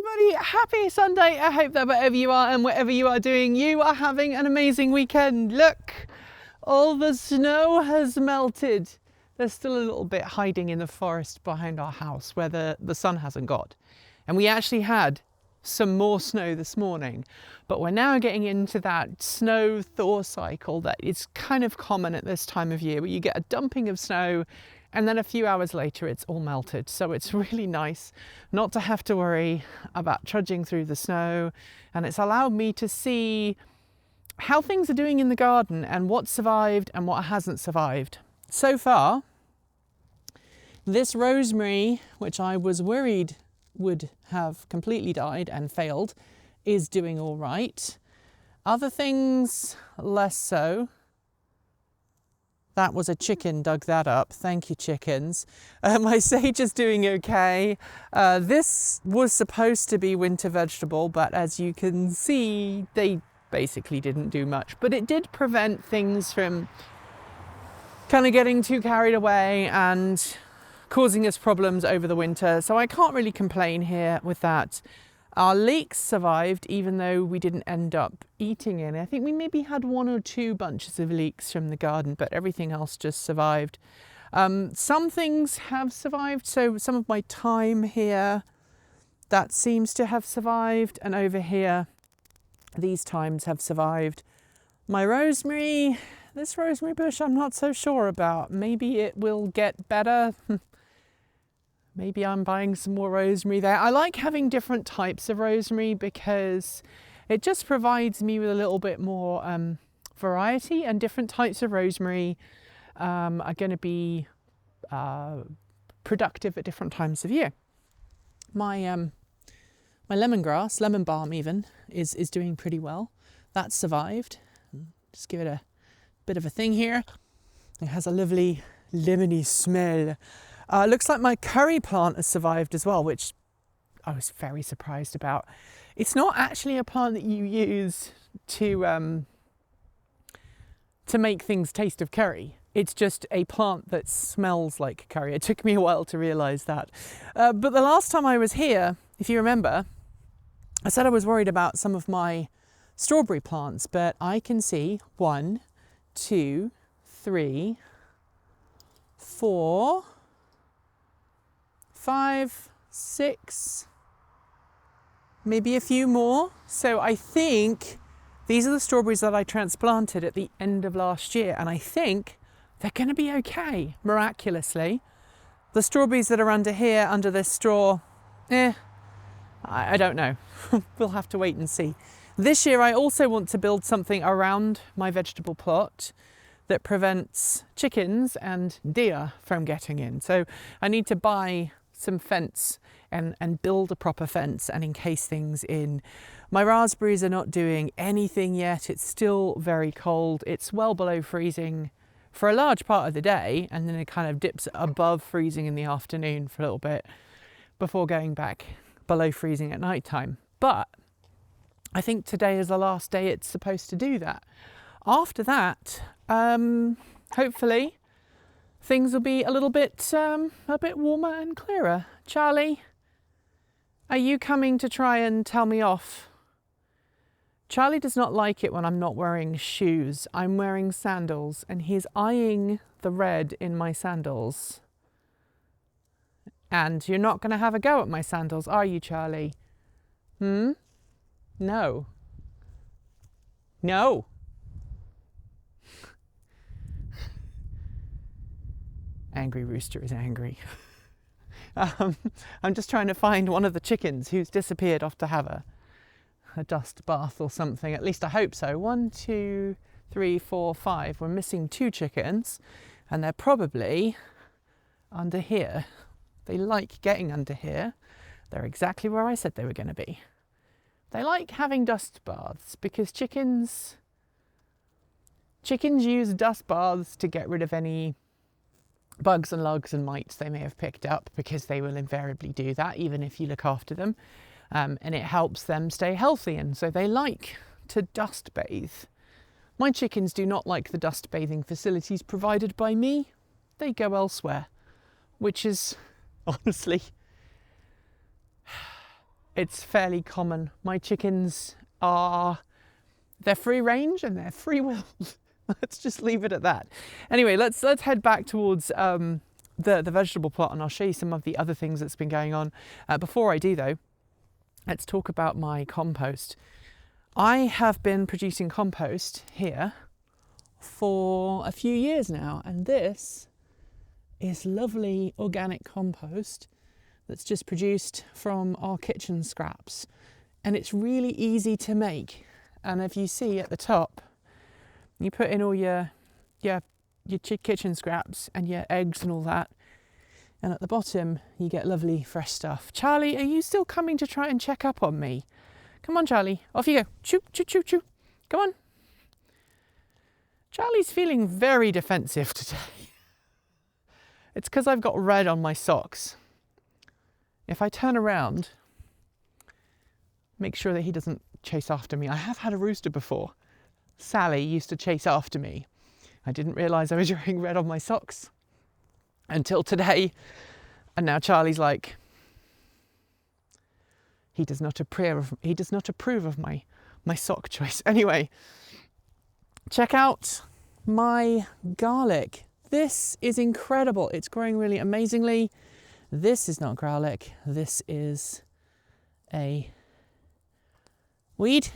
everybody, happy Sunday. I hope that wherever you are and whatever you are doing, you are having an amazing weekend. Look, all the snow has melted. There's still a little bit hiding in the forest behind our house where the sun hasn't got. And we actually had some more snow this morning, but we're now getting into that snow thaw cycle that is kind of common at this time of year, where you get a dumping of snow and then a few hours later it's all melted. So it's really nice not to have to worry about trudging through the snow, and it's allowed me to see how things are doing in the garden and what survived and what hasn't survived. So far, this rosemary, which I was worried would have completely died and failed, is doing all right. Other things, less so. That was a chicken dug that up. Thank you, chickens. My sage is doing okay. This was supposed to be winter vegetable, but as you can see, they basically didn't do much. But it did prevent things from kind of getting too carried away and causing us problems over the winter. So I can't really complain here with that. Our leeks survived, even though we didn't end up eating any. I think we maybe had 1 or 2 bunches of leeks from the garden, but everything else just survived. Some things have survived. So some of my thyme here, that seems to have survived. And over here, these thymes have survived. My rosemary, this rosemary bush, I'm not so sure about. Maybe it will get better. Maybe I'm buying some more rosemary there. I like having different types of rosemary because it just provides me with a little bit more variety, and different types of rosemary are going to be productive at different times of year. My lemongrass, lemon balm even, is doing pretty well. That's survived. Just give it a bit of a thing here. It has a lovely lemony smell. Looks like my curry plant has survived as well, which I was very surprised about. It's not actually a plant that you use to make things taste of curry. It's just a plant that smells like curry. It took me a while to realise that. But the last time I was here, if you remember, I said I was worried about some of my strawberry plants, but I can see 1, 2, 3, 4, 5, 6, maybe a few more. So I think these are the strawberries that I transplanted at the end of last year, and I think they're going to be okay, miraculously. The strawberries that are under here, under this straw, I don't know. We'll have to wait and see. This year I also want to build something around my vegetable plot that prevents chickens and deer from getting in. So I need to buy some fence and build a proper fence and encase things in. My raspberries are not doing anything yet. It's still very cold. It's well below freezing for a large part of the day, and then it kind of dips above freezing in the afternoon for a little bit before going back below freezing at night time. But I think today is the last day it's supposed to do that. After that, hopefully things will be a bit warmer and clearer. Charlie, are you coming to try and tell me off? Charlie does not like it when I'm not wearing shoes. I'm wearing sandals, and he's eyeing the red in my sandals. And you're not going to have a go at my sandals, are you, Charlie? No. No. Angry rooster is angry. I'm just trying to find one of the chickens who's disappeared off to have a dust bath or something. At least I hope so. 1, 2, 3, 4, 5. We're missing 2 chickens, and they're probably under here. They like getting under here. They're exactly where I said they were going to be. They like having dust baths because chickens use dust baths to get rid of any bugs and lugs and mites they may have picked up, because they will invariably do that even if you look after them, and it helps them stay healthy, and so they like to dust bathe. My chickens do not like the dust bathing facilities provided by me. They go elsewhere, which is honestly it's fairly common. My chickens they're free range and they're free willed. Let's just leave it at that. Anyway, let's head back towards the vegetable plot, and I'll show you some of the other things that's been going on. Before I do though, let's talk about my compost. I have been producing compost here for a few years now, and this is lovely organic compost that's just produced from our kitchen scraps, and it's really easy to make. And if you see at the top, you put in all your kitchen scraps and your eggs and all that, and at the bottom you get lovely fresh stuff. Charlie, are you still coming to try and check up on me? Come on, Charlie, off you go. Choo, choo, choo, choo. Come on. Charlie's feeling very defensive today. It's because I've got red on my socks. If I turn around, make sure that he doesn't chase after me. I have had a rooster before. Sally used to chase after me. I didn't realise I was wearing red on my socks until today. And now Charlie's like, he does not approve of my sock choice. Anyway, check out my garlic. This is incredible. It's growing really amazingly. This is not garlic. This is a weed.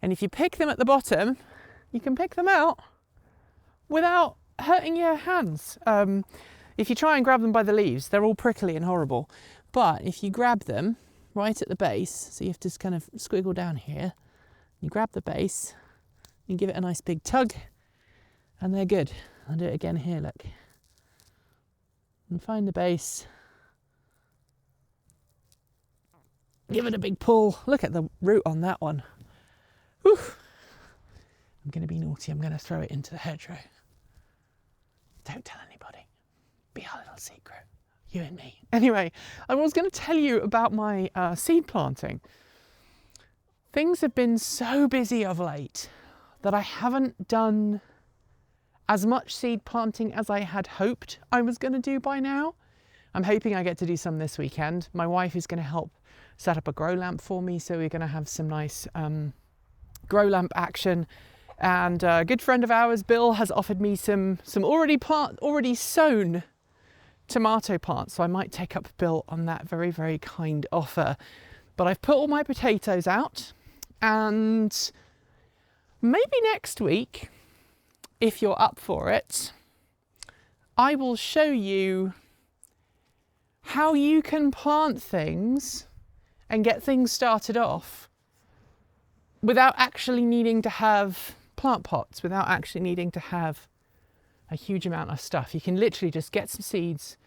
And if you pick them at the bottom, you can pick them out without hurting your hands. If you try and grab them by the leaves, they're all prickly and horrible. But if you grab them right at the base, so you have to kind of squiggle down here, you grab the base, you give it a nice big tug, and they're good. I'll do it again here, look. And find the base. Give it a big pull. Look at the root on that one. Whew. I'm going to be naughty. I'm going to throw it into the hedgerow. Don't tell anybody. Be our little secret. You and me. Anyway, I was going to tell you about my seed planting. Things have been so busy of late that I haven't done as much seed planting as I had hoped I was going to do by now. I'm hoping I get to do some this weekend. My wife is going to help set up a grow lamp for me, so we're going to have some nice grow lamp action. And a good friend of ours, Bill, has offered me some already sown tomato plants, so I might take up Bill on that very, very kind offer. But I've put all my potatoes out, and maybe next week, if you're up for it, I will show you how you can plant things and get things started off without actually needing to have plant pots, without actually needing to have a huge amount of stuff. You can literally just get some seeds,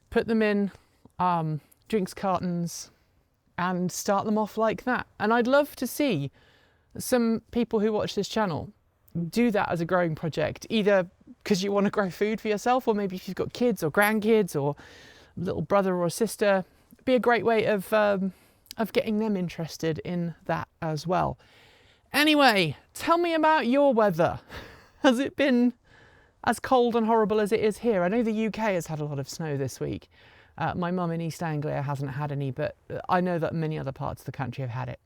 put them in drinks cartons, and start them off like that. And I'd love to see some people who watch this channel do that as a growing project, either because you want to grow food for yourself, or maybe if you've got kids or grandkids or a little brother or sister. It'd be a great way of getting them interested in that as well. Anyway, tell me about your weather. Has it been as cold and horrible as it is here? I know the UK has had a lot of snow this week. My mum in East Anglia hasn't had any, but I know that many other parts of the country have had it.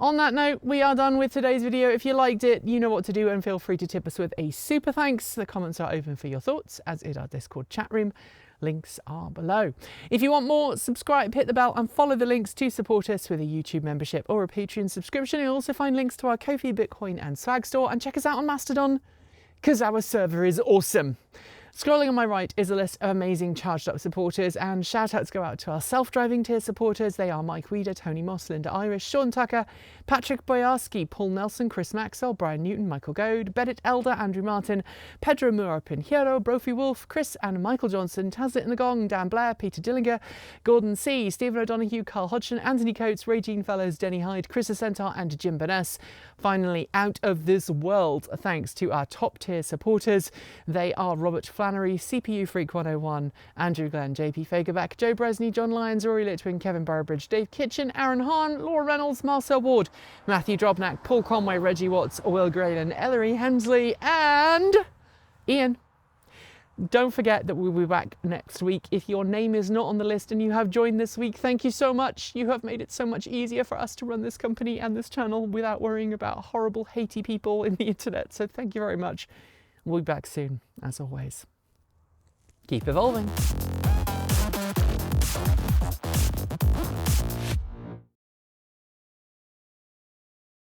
On that note, we are done with today's video. If you liked it, you know what to do, and feel free to tip us with a super thanks. The comments are open for your thoughts, as is our Discord chat room. Links are below. If you want more, subscribe, hit the bell, and follow the links to support us with a YouTube membership or a Patreon subscription. You'll also find links to our Ko-fi, Bitcoin and Swag store, and check us out on Mastodon, because our server is awesome. Scrolling on my right is a list of amazing charged up supporters, and shout outs go out to our self-driving tier supporters. They are Mike Weeder, Tony Moss, Linda Irish, Sean Tucker, Patrick Boyarski, Paul Nelson, Chris Maxwell, Brian Newton, Michael Goad, Bennett Elder, Andrew Martin, Pedro Moura Pinheiro, Brophy Wolf, Chris and Michael Johnson, Tazit in the Gong, Dan Blair, Peter Dillinger, Gordon C, Stephen O'Donoghue, Carl Hodgson, Anthony Coates, Regine Fellows, Denny Hyde, Chris Centaur and Jim Burness. Finally, out of this world, thanks to our top tier supporters. They are Robert Flannery, CPU Freak 101, Andrew Glenn, JP Fagerback, Joe Bresney, John Lyons, Rory Litwin, Kevin Burridge, Dave Kitchen, Aaron Hahn, Laura Reynolds, Marcel Ward, Matthew Drobnak, Paul Conway, Reggie Watts, Will Graylan, Ellery Hemsley and Ian. don't forget that we'll be back next week. If your name is not on the list and you have joined this week, thank you so much. You have made it so much easier for us to run this company and this channel without worrying about horrible, hatey people in the internet. So thank you very much. We'll be back soon, as always. Keep evolving.